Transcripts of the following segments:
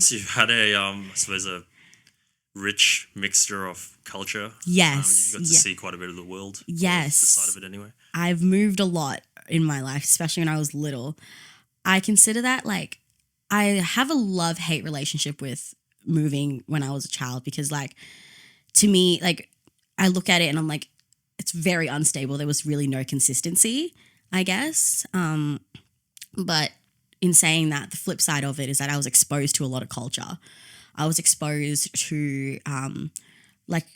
So you've had I suppose a rich mixture of culture. Yes. You got to Yeah. see quite a bit of the world. Or Yes. the side of it anyway. I've moved a lot in my life, especially when I was little. I consider that like I have a love-hate relationship with moving when I was a child because like to me, like I look at it and I'm like, it's very unstable. There was really no consistency, I guess. But in saying that, the flip side of it is that I was exposed to a lot of culture. I was exposed to like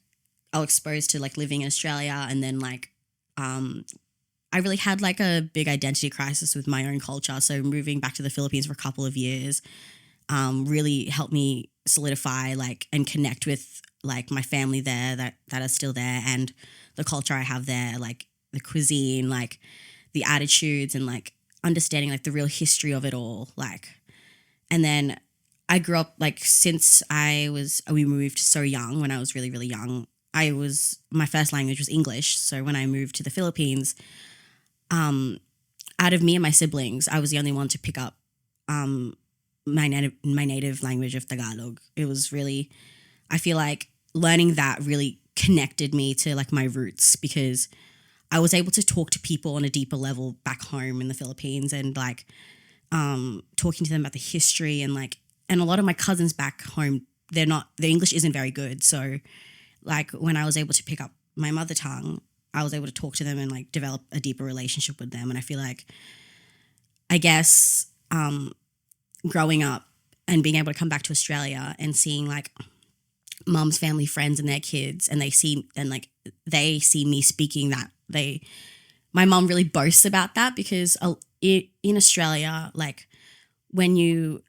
I was exposed to like living in Australia and then like I really had like a big identity crisis with my own culture. So moving back to the Philippines for a couple of years really helped me solidify like and connect with like my family there that are still there and the culture I have there, like the cuisine, like the attitudes and like understanding like the real history of it all. Like, and then I grew up like since we moved so young when I was really, really young. My first language was English. So when I moved to the Philippines, out of me and my siblings, I was the only one to pick up my native language of Tagalog. It was really, I feel like learning that really connected me to like my roots because I was able to talk to people on a deeper level back home in the Philippines and like talking to them about the history and a lot of my cousins back home, their English isn't very good. So like when I was able to pick up my mother tongue, I was able to talk to them and like develop a deeper relationship with them. And I feel like, I guess, growing up and being able to come back to Australia and seeing like mom's family friends and their kids and they see me speaking that my mom really boasts about that because in Australia, like when your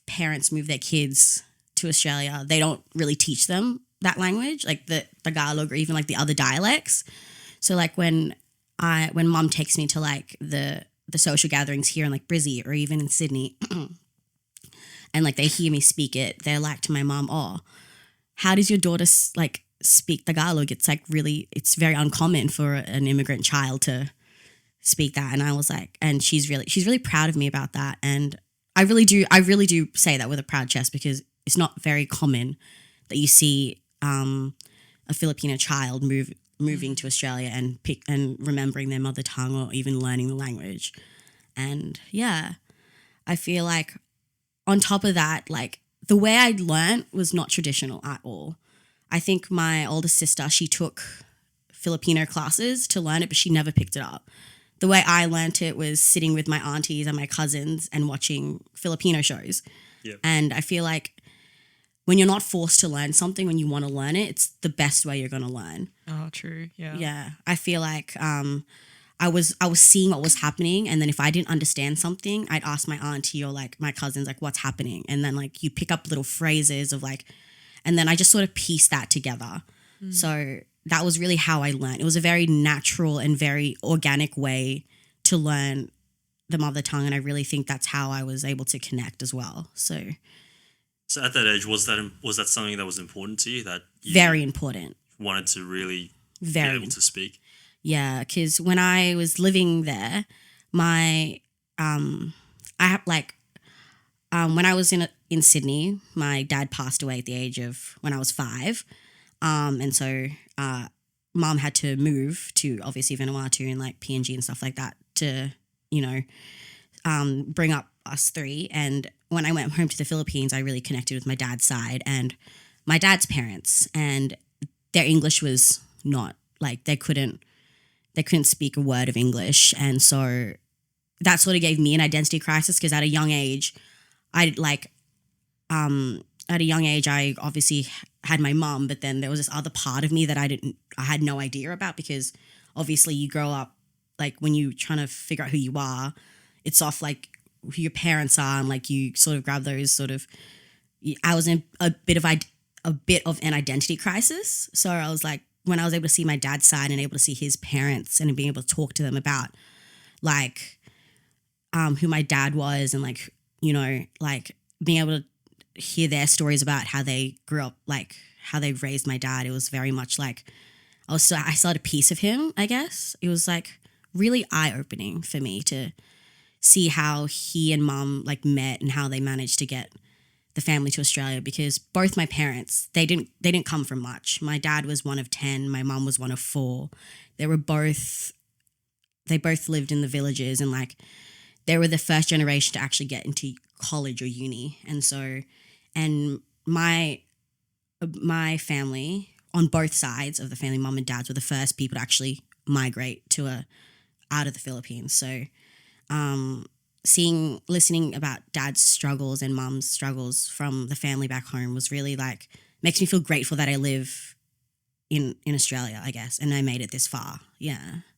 parents move their kids to Australia, they don't really teach them that language, like the Tagalog or even like the other dialects. So like when mom takes me to like the social gatherings here in like Brizzy or even in Sydney and like they hear me speak it, they're like to my mom, oh, how does your daughter like speak Tagalog? It's like it's very uncommon for an immigrant child to speak that. And I was like, and she's really proud of me about that. And I really do say that with a proud chest because it's not very common that you see a Filipino child moving to Australia and remembering their mother tongue or even learning the language. And yeah, I feel like on top of that, like the way I learned was not traditional at all. I think my older sister, she took Filipino classes to learn it, but she never picked it up. The way I learned it was sitting with my aunties and my cousins and watching Filipino shows. Yep. And I feel like when you're not forced to learn something, when you want to learn it, it's the best way you're going to learn. Oh, true. Yeah. Yeah. I feel like I was seeing what was happening. And then if I didn't understand something, I'd ask my auntie or like my cousins, like, what's happening? And then like you pick up little phrases of like, and then I just sort of pieced that together. So that was really how I learned. It was a very natural and very organic way to learn the mother tongue. And I really think that's how I was able to connect as well. So at that age, was that something that was important to you that you very important. wanted to really Very be able to speak? Yeah, because when I was living there, my I have like when I was in Sydney, my dad passed away at the age of when I was 5, and so mom had to move to obviously Vanuatu and like PNG and stuff like that to bring up us 3. And when I went home to the Philippines, I really connected with my dad's side and my dad's parents, and their English was not like they couldn't speak a word of English. And so that sort of gave me an identity crisis because at a young age, I obviously had my mom, but then there was this other part of me that I had no idea about because obviously you grow up, like when you trying to figure out who you are, it's off like who your parents are and like you sort of grab those sort of, I was in a bit of an identity crisis. So I was like, when I was able to see my dad's side and able to see his parents and being able to talk to them about like who my dad was and like, like being able to hear their stories about how they grew up, like how they raised my dad. It was very much like I saw a piece of him, I guess. It was like really eye-opening for me to see how he and mom like met and how they managed to get the family to Australia because both my parents, they didn't come from much. My dad was one of 10, my mum was one of 4. They both lived in the villages, and like they were the first generation to actually get into college or uni. And my family on both sides of the family, mum and dad, were the first people to actually migrate out of the Philippines. So listening about dad's struggles and mum's struggles from the family back home was really like, makes me feel grateful that I live in Australia, I guess, and I made it this far. Yeah.